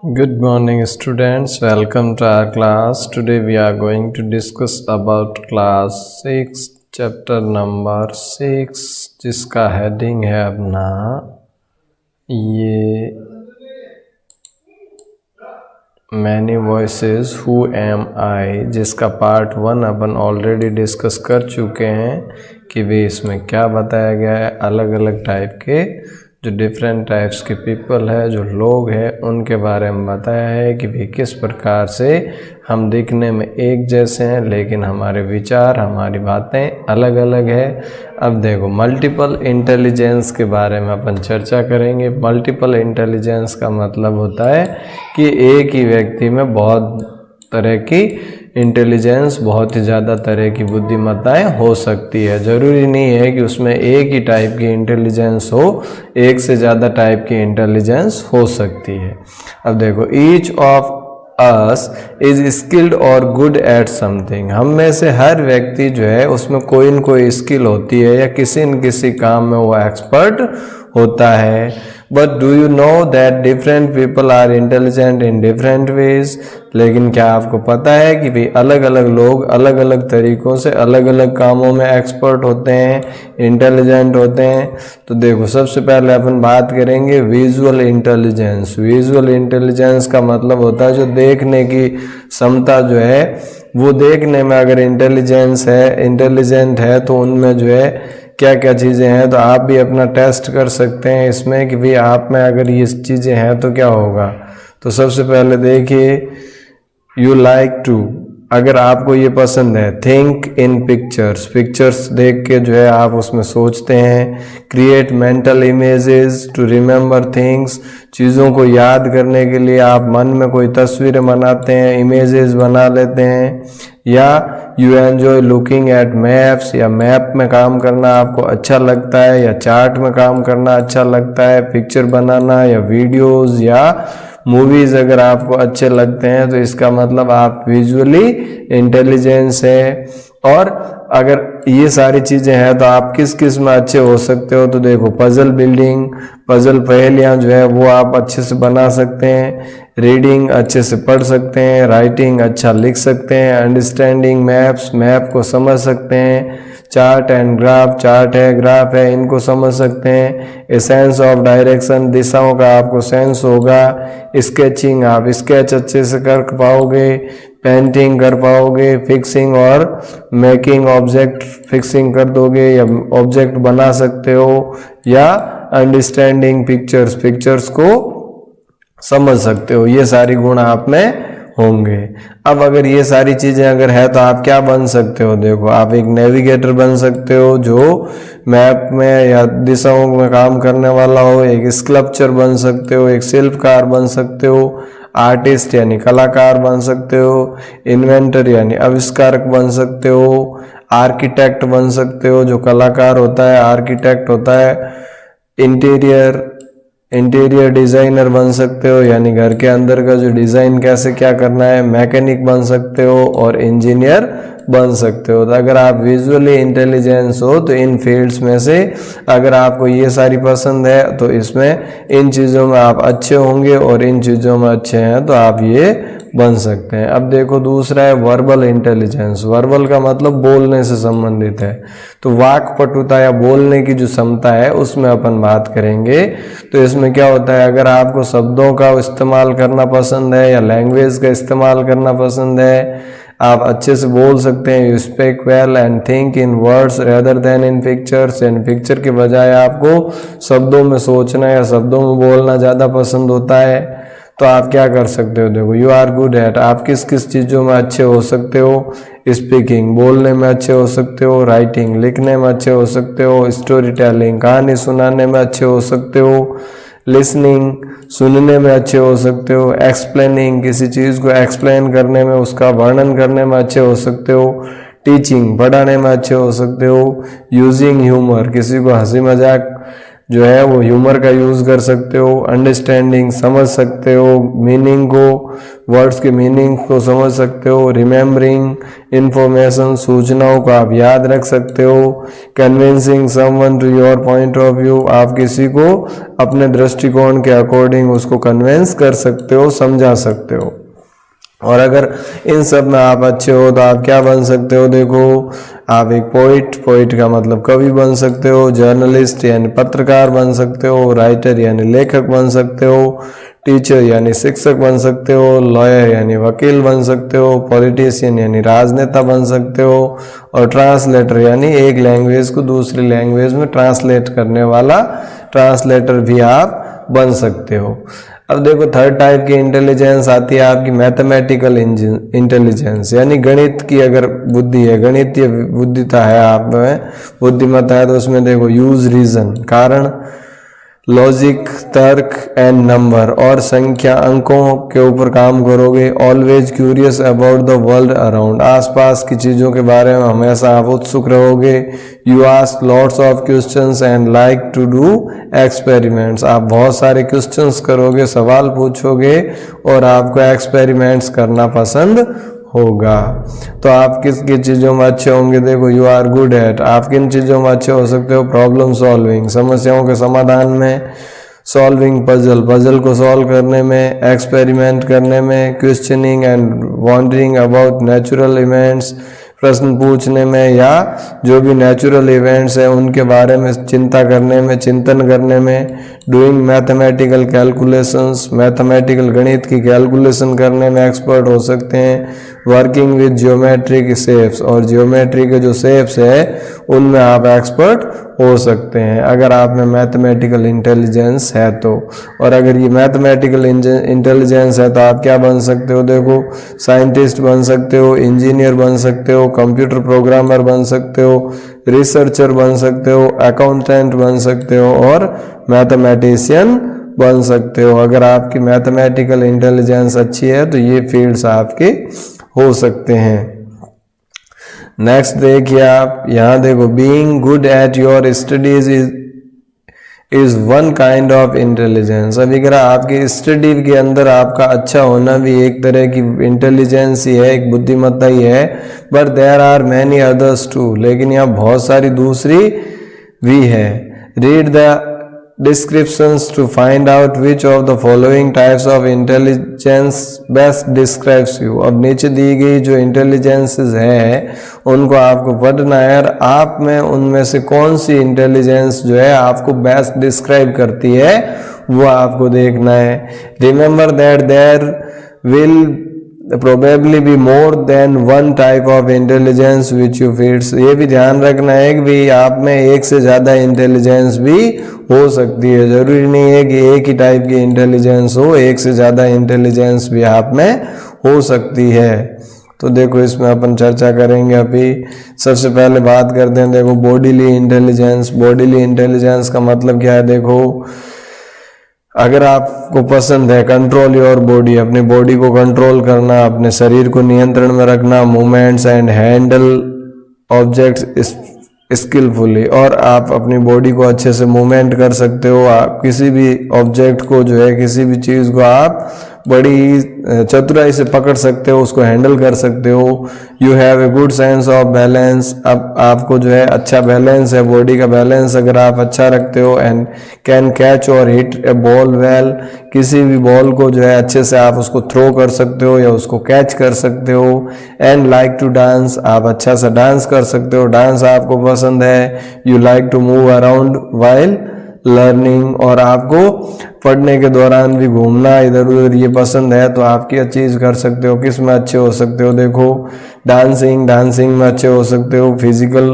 Good morning students, welcome to our class. Today we are going to discuss about class 6 chapter number 6 जिसका heading है अपना ये Many Voices Who Am I, जिसका part 1 अपन already discuss कर चुके हैं कि भी इसमें क्या बताया गया है। अलग अलग टाइप के जो डिफरेंट टाइप्स के पीपल है, जो लोग हैं, उनके बारे में बताया है कि भी किस प्रकार से हम दिखने में एक जैसे हैं लेकिन हमारे विचार, हमारी बातें अलग अलग है। अब देखो मल्टीपल इंटेलिजेंस के बारे में अपन चर्चा करेंगे। मल्टीपल इंटेलिजेंस का मतलब होता है कि एक ही व्यक्ति में बहुत तरह की इंटेलिजेंस, बहुत ही ज़्यादा तरह की बुद्धिमत्ताएं हो सकती है। ज़रूरी नहीं है कि उसमें एक ही टाइप की इंटेलिजेंस हो, एक से ज़्यादा टाइप की इंटेलिजेंस हो सकती है। अब देखो each of us is skilled और गुड एट समथिंग। हम में से हर व्यक्ति जो है उसमें कोई न कोई स्किल होती है या किसी न किसी काम में वो एक्सपर्ट होता है। But do you know that different people are intelligent in different ways. लेकिन क्या आपको पता है कि भी अलग अलग लोग अलग अलग तरीक़ों से अलग अलग कामों में एक्सपर्ट होते हैं, इंटेलिजेंट होते हैं। तो देखो सबसे पहले अपन बात करेंगे विजुअल इंटेलिजेंस। विजुअल इंटेलिजेंस का मतलब होता है जो देखने की क्षमता जो है, वो देखने में अगर इंटेलिजेंट है तो उनमें जो है क्या क्या चीज़ें हैं। तो आप भी अपना टेस्ट कर सकते हैं इसमें कि भाई आप में अगर ये चीज़ें हैं तो क्या होगा। तो सबसे पहले देखिए यू लाइक टू, अगर आपको ये पसंद है। थिंक इन पिक्चर्स, पिक्चर्स देख के जो है आप उसमें सोचते हैं। Create mental images to remember things, चीज़ों को याद करने के लिए आप मन में कोई तस्वीरें बनाते हैं, इमेजेस बना लेते हैं। या you enjoy looking at maps, या मैप में काम करना आपको अच्छा लगता है, या चार्ट में काम करना अच्छा लगता है। पिक्चर बनाना या वीडियोज़ या मूवीज़ अगर आपको अच्छे लगते हैं तो इसका मतलब आप विजुअली इंटेलिजेंस है। और अगर ये सारी चीज़ें हैं तो आप किस किस में अच्छे हो सकते हो। तो देखो पजल बिल्डिंग, पजल पहेलियाँ जो है वो आप अच्छे से बना सकते हैं। रीडिंग अच्छे से पढ़ सकते हैं। राइटिंग अच्छा लिख सकते हैं। अंडरस्टैंडिंग मैप्स, मैप को समझ सकते हैं। चार्ट एंड ग्राफ, चार्ट है ग्राफ है, इनको समझ सकते हैं। ए सेंस ऑफ डायरेक्शन, दिशाओं का आपको सेंस होगा। स्केचिंग, आप स्केच अच्छे से कर पाओगे। पेंटिंग कर पाओगे। फिक्सिंग और मेकिंग, ऑब्जेक्ट फिक्सिंग कर दोगे या ऑब्जेक्ट बना सकते हो। या अंडरस्टैंडिंग पिक्चर्स, पिक्चर्स को समझ सकते हो। ये सारी गुण आप में होंगे। अब अगर ये सारी चीज़ें अगर है तो आप क्या बन सकते हो। देखो आप एक नेविगेटर बन सकते हो जो मैप में या दिशाओं में काम करने वाला हो। एक स्कल्पचर बन सकते हो, एक शिल्पकार बन सकते हो। आर्टिस्ट यानी कलाकार बन सकते हो। इन्वेंटर यानी आविष्कारक बन सकते हो। आर्किटेक्ट बन सकते हो, जो कलाकार होता है आर्किटेक्ट होता है। इंटीरियर डिज़ाइनर बन सकते हो, यानी घर के अंदर का जो डिज़ाइन कैसे क्या करना है। मैकेनिक बन सकते हो और इंजीनियर बन सकते हो। तो अगर आप विजुअली इंटेलिजेंस हो तो इन फील्ड्स में से अगर आपको ये सारी पसंद है तो इसमें इन चीज़ों में आप अच्छे होंगे, और इन चीज़ों में अच्छे हैं तो आप ये बन सकते हैं। अब देखो दूसरा है वर्बल इंटेलिजेंस। वर्बल का मतलब बोलने से संबंधित है। तो वाक्पटुता या बोलने की जो क्षमता है उसमें अपन बात करेंगे। तो इसमें क्या होता है, अगर आपको शब्दों का इस्तेमाल करना पसंद है या लैंग्वेज का इस्तेमाल करना पसंद है, आप अच्छे से बोल सकते हैं। You speak well and think in words rather then in pictures, and picture के बजाय आपको शब्दों में सोचना या शब्दों में बोलना ज़्यादा पसंद होता है। तो आप क्या कर सकते हो। देखो यू आर गुड एट, आप किस किस चीज़ों में अच्छे हो सकते हो। स्पीकिंग, बोलने में अच्छे हो सकते हो। राइटिंग, लिखने में अच्छे हो सकते हो। स्टोरी टेलिंग, कहानी सुनाने में अच्छे हो सकते हो। लिसनिंग, सुनने में अच्छे हो सकते हो। एक्सप्लेनिंग, किसी चीज़ को एक्सप्लेन करने में, उसका वर्णन करने में अच्छे हो सकते हो। टीचिंग, पढ़ाने में अच्छे हो सकते हो। यूजिंग ह्यूमर, किसी को हंसी मजाक जो है वो ह्यूमर का यूज़ कर सकते हो। अंडरस्टैंडिंग, समझ सकते हो मीनिंग को। वर्ड्स के मीनिंग को समझ सकते हो, रिमेम्बरिंग इंफॉर्मेशन, सूचनाओं को आप याद रख सकते हो, convincing someone to your point of view, आप किसी को अपने दृष्टिकोण के अकॉर्डिंग उसको कन्विंस कर सकते हो, समझा सकते हो। और अगर इन सब में आप अच्छे हो तो आप क्या बन सकते हो, देखो आप एक पोइट का मतलब कवि बन सकते हो, जर्नलिस्ट यानी पत्रकार बन सकते हो, राइटर यानी लेखक बन सकते हो, टीचर यानी शिक्षक बन सकते हो, लॉयर यानी वकील बन सकते हो, पॉलिटिशियन यानी राजनेता बन सकते हो, और ट्रांसलेटर यानी एक लैंग्वेज को दूसरी लैंग्वेज में ट्रांसलेट करने वाला ट्रांसलेटर भी आप बन सकते हो। अब देखो थर्ड टाइप की इंटेलिजेंस आती है आपकी मैथमेटिकल इंटेलिजेंस, यानी गणित की अगर बुद्धि है, गणितीय बुद्धिता है आप में, बुद्धिमत्ता है, तो उसमें देखो यूज रीजन, कारण, लॉजिक, तर्क एंड नंबर, और संख्या अंकों के ऊपर काम करोगे। Always curious about the world around, आसपास की चीज़ों के बारे में हमेशा आप उत्सुक रहोगे। You ask lots of questions and like to do experiments, आप बहुत सारे क्वेश्चंस करोगे, सवाल पूछोगे और आपको एक्सपेरिमेंट्स करना पसंद होगा। तो आप किस किस चीज़ों में अच्छे होंगे, देखो यू आर गुड एट, आप किन चीज़ों में अच्छे हो सकते हो, प्रॉब्लम सॉल्विंग, समस्याओं के समाधान में, सॉल्विंग पजल, पजल को सॉल्व करने में, एक्सपेरिमेंट करने में, questioning and wondering about natural events, प्रश्न पूछने में या जो भी नेचुरल इवेंट्स है उनके बारे में चिंता करने में, चिंतन करने में, डूइंग मैथमेटिकल कैलकुलेशंस, मैथमेटिकल गणित की कैलकुलेशन करने में एक्सपर्ट हो सकते हैं। वर्किंग विद ज्योमेट्रिक शेप्स, और ज्योमेट्री के जो शेप्स है उनमें आप एक्सपर्ट हो सकते हैं अगर आप में मैथमेटिकल इंटेलिजेंस है तो। और अगर ये मैथमेटिकल इंटेलिजेंस है तो आप क्या बन सकते हो, देखो साइंटिस्ट बन सकते हो, इंजीनियर बन सकते हो, कंप्यूटर प्रोग्रामर बन सकते हो, रिसर्चर बन सकते हो, अकाउंटेंट बन सकते हो और मैथमेटिशियन बन सकते हो। अगर आपकी मैथमेटिकल इंटेलिजेंस अच्छी है तो ये फील्ड्स आपके हो सकते हैं। नेक्स्ट देखिए आप यहाँ देखो, being good at your studies is one kind of intelligence. अभी अगर आपकी स्टडी के अंदर आपका अच्छा होना भी एक तरह की इंटेलिजेंस ही है, एक बुद्धिमत्ता ही है, but there are many others too, लेकिन यहाँ बहुत सारी दूसरी भी है। Read the descriptions to find out which of the following types of intelligence best describes you। अब नीचे दी गई जो इंटेलिजेंसेस है उनको आपको पढ़ना है और आप में उनमें से कौन सी इंटेलिजेंस जो है आपको बेस्ट डिस्क्राइब करती है वो आपको देखना है। Remember that there will probably be more than one type of intelligence which you feeds। ये भी ध्यान रखना है कि भी आप में एक से ज़्यादा इंटेलिजेंस भी हो सकती है, ज़रूरी नहीं है कि एक ही टाइप की इंटेलिजेंस हो, एक से ज़्यादा इंटेलिजेंस भी आप में हो सकती है। तो देखो इसमें अपन चर्चा करेंगे। अभी सबसे पहले बात करते हैं, देखो बॉडीली इंटेलिजेंस। बॉडीली इंटेलिजेंस का मतलब क्या है, देखो अगर आपको पसंद है कंट्रोल योर बॉडी, अपनी बॉडी को कंट्रोल करना, अपने शरीर को नियंत्रण में रखना, movements and handle objects skilfully, और आप अपनी बॉडी को अच्छे से मूवमेंट कर सकते हो, आप किसी भी ऑब्जेक्ट को जो है, किसी भी चीज़ को आप बड़ी चतुराई से पकड़ सकते हो, उसको हैंडल कर सकते हो। You have a good sense of balance, अब आपको जो है अच्छा बैलेंस है, बॉडी का बैलेंस अगर आप अच्छा रखते हो। एंड कैन कैच और हिट ए बॉल वेल, किसी भी बॉल को जो है अच्छे से आप उसको थ्रो कर सकते हो या उसको कैच कर सकते हो। एंड लाइक टू डांस, आप अच्छा सा डांस कर सकते हो, डांस आपको पसंद है। You like to move around while learning, और आपको पढ़ने के दौरान भी घूमना इधर उधर ये पसंद है, तो आप क्या चीज़ कर सकते हो, किस में अच्छे हो सकते हो, देखो डांसिंग में अच्छे हो सकते हो। फिजिकल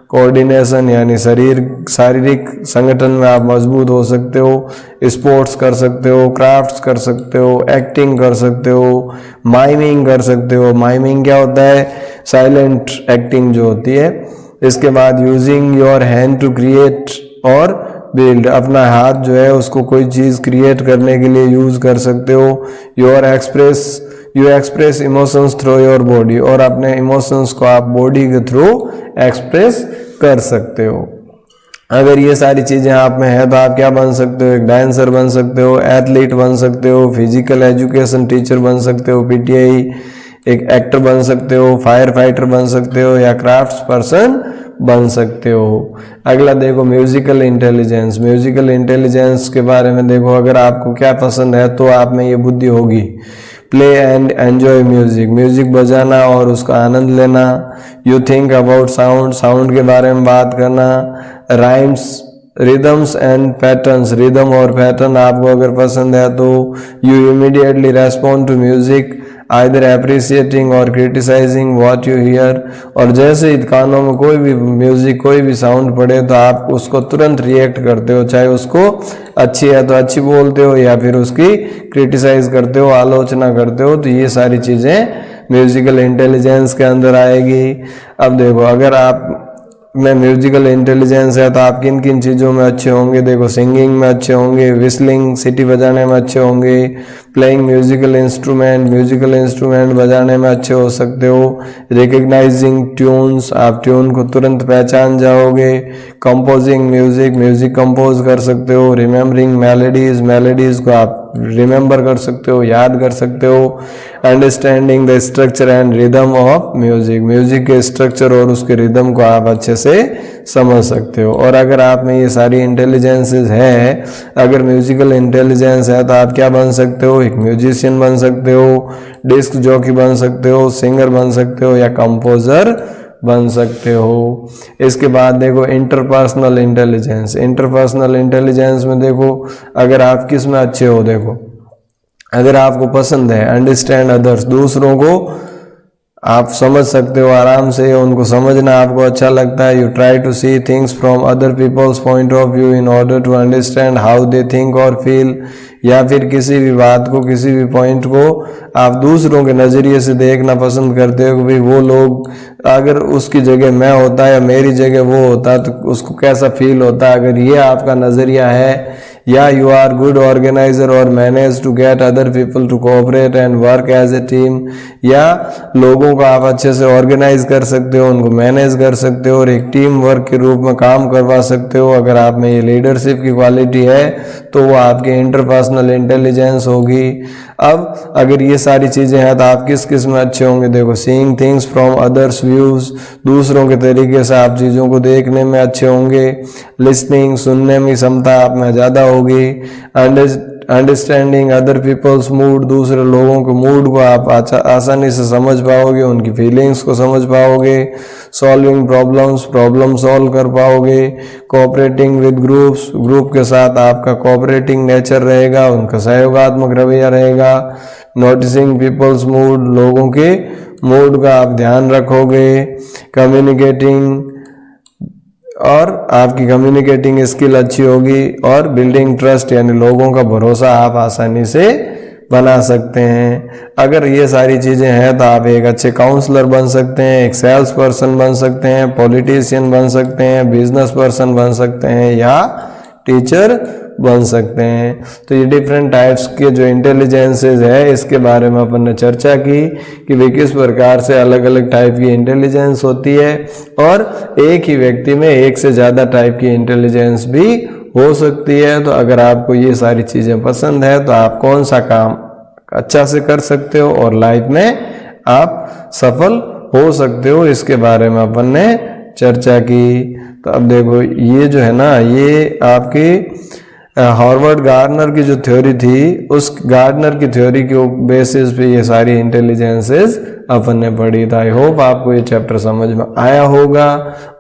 कोऑर्डिनेशन यानी शारीरिक संगठन में आप मजबूत हो सकते हो। स्पोर्ट्स कर सकते हो, क्राफ्ट्स कर सकते हो, एक्टिंग कर सकते हो, माइमिंग कर सकते हो। माइमिंग क्या होता है, साइलेंट एक्टिंग जो होती है। इसके बाद using your hand to create और बिल्ड, अपना हाथ जो है उसको कोई चीज़ क्रिएट करने के लिए यूज़ कर सकते हो। You express emotions through your body, और अपने इमोशंस को आप बॉडी के थ्रू एक्सप्रेस कर सकते हो। अगर ये सारी चीज़ें आप में है तो आप क्या बन सकते हो, एक डांसर बन सकते हो, एथलीट बन सकते हो, फिजिकल एजुकेशन टीचर बन सकते हो, पीटीआई, एक एक्टर बन सकते हो, फायर फाइटर बन सकते हो, या क्राफ्ट्स पर्सन बन सकते हो। अगला देखो म्यूजिकल इंटेलिजेंस। म्यूजिकल इंटेलिजेंस के बारे में देखो, अगर आपको क्या पसंद है तो आप में ये बुद्धि होगी। Play and enjoy music, music बजाना और उसका आनंद लेना। You think about sound, sound के बारे में बात करना। Rhymes, rhythms and patterns, rhythm और पैटर्न आपको अगर पसंद है तो you immediately respond to music, either appreciating और क्रिटिसाइजिंग व्हाट यू हियर। और जैसे ही कानों में कोई भी म्यूजिक, कोई भी साउंड पड़े तो आप उसको तुरंत रिएक्ट करते हो, चाहे उसको अच्छी है तो अच्छी बोलते हो या फिर उसकी क्रिटिसाइज करते हो, आलोचना करते हो। तो ये सारी चीज़ें म्यूजिकल इंटेलिजेंस के अंदर आएगी। अब देखो, अगर आप में म्यूजिकल इंटेलिजेंस है तो आप किन किन चीज़ों में अच्छे होंगे। देखो, सिंगिंग में अच्छे होंगे, विस्लिंग, सीटी बजाने में अच्छे होंगे, प्लेइंग म्यूजिकल इंस्ट्रूमेंट बजाने में अच्छे हो सकते हो, रिकग्नाइजिंग ट्यून्स, आप ट्यून को तुरंत पहचान जाओगे, कंपोजिंग म्यूजिक कंपोज कर सकते हो, रिमेम्बरिंग मेलोडीज को आप रिमेंबर कर सकते हो, याद कर सकते हो, understanding the structure and rhythm of music के स्ट्रक्चर और उसके रिदम को आप अच्छे से समझ सकते हो। और अगर आप में ये सारी इंटेलिजेंसेस है, अगर म्यूजिकल इंटेलिजेंस है तो आप क्या बन सकते हो, एक म्यूजिशियन बन सकते हो, डिस्क जॉकी बन सकते हो, सिंगर बन सकते हो, या कंपोजर बन सकते हो। इसके बाद देखो इंटरपर्सनल इंटेलिजेंस में देखो, अगर आप किस में अच्छे हो, देखो अगर आपको पसंद है अंडरस्टैंड अदर्स, दूसरों को आप समझ सकते हो आराम से, उनको समझना आपको अच्छा लगता है। You try to see things from other people's point of view in order to understand how they think और फील, या फिर किसी भी बात को, किसी भी पॉइंट को आप दूसरों के नज़रिए से देखना पसंद करते हो कि भाई वो लोग, अगर उसकी जगह मैं होता या मेरी जगह वो होता तो उसको कैसा फील होता। अगर ये आपका नज़रिया है, या यू आर गुड ऑर्गेनाइजर और manage to get other people to cooperate and work as a team, या लोगों को आप अच्छे से ऑर्गेनाइज कर सकते हो, उनको मैनेज कर सकते हो और एक टीम वर्क के रूप में काम करवा सकते हो। अगर आप में ये लीडरशिप की क्वालिटी है तो वो आपकी इंटरपर्सनल इंटेलिजेंस होगी। अब अगर ये सारी चीज़ें हैं तो आप किस किस में अच्छे होंगे। देखो, seeing things from others views, दूसरों के तरीके से आप चीज़ों को देखने में अच्छे होंगे। लिसनिंग, सुनने में क्षमता आप में ज़्यादा होगी। अंडरस्टैंडिंग अदर पीपल्स मूड, दूसरे लोगों के मूड को आप आसानी से समझ पाओगे, उनकी फीलिंग्स को समझ पाओगे। सॉल्विंग प्रॉब्लम सॉल्व कर पाओगे। कोऑपरेटिंग विद ग्रुप के साथ आपका कोऑपरेटिंग नेचर रहेगा, उनका सहयोगात्मक रवैया रहेगा। नोटिसिंग पीपल्स मूड, लोगों के मूड का आप ध्यान रखोगे। कम्युनिकेटिंग, और आपकी कम्युनिकेटिंग स्किल अच्छी होगी। और बिल्डिंग ट्रस्ट, यानी लोगों का भरोसा आप आसानी से बना सकते हैं। अगर ये सारी चीज़ें हैं तो आप एक अच्छे काउंसलर बन सकते हैं, एक सेल्स पर्सन बन सकते हैं, पॉलिटिशियन बन सकते हैं, बिजनेस पर्सन बन सकते हैं, या टीचर बन सकते हैं। तो ये डिफरेंट टाइप्स के जो इंटेलिजेंसेस है इसके बारे में अपन ने चर्चा की कि वे किस प्रकार से अलग अलग टाइप की इंटेलिजेंस होती है, और एक ही व्यक्ति में एक से ज़्यादा टाइप की इंटेलिजेंस भी हो सकती है। तो अगर आपको ये सारी चीज़ें पसंद है तो आप कौन सा काम अच्छा से कर सकते हो और लाइफ में आप सफल हो सकते हो, इसके बारे में अपन ने चर्चा की। तो अब देखो, ये जो है ना, ये आपकी हार्वर्ड गार्डनर की जो थ्योरी थी, उस गार्डनर की थ्योरी के बेसिस पे ये सारी इंटेलिजेंसेस अपन ने पढ़ी था। आई होप आपको ये चैप्टर समझ में आया होगा,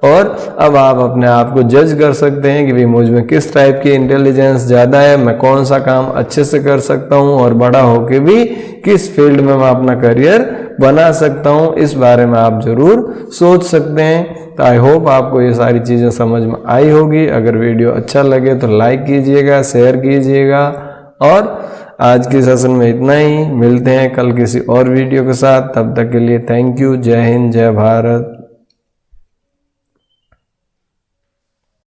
और अब आप अपने आप को जज कर सकते हैं कि भाई मुझ में किस टाइप की इंटेलिजेंस ज़्यादा है, मैं कौन सा काम अच्छे से कर सकता हूँ, और बड़ा होके भी किस फील्ड में मैं अपना करियर बना सकता हूँ। इस बारे में आप ज़रूर सोच सकते हैं। तो आई होप आपको ये सारी चीज़ें समझ में आई होगी। अगर वीडियो अच्छा लगे तो लाइक कीजिएगा, शेयर कीजिएगा, और आज की सेशन में इतना ही। मिलते हैं कल किसी और वीडियो के साथ, तब तक के लिए थैंक यू। जय हिंद, जय भारत।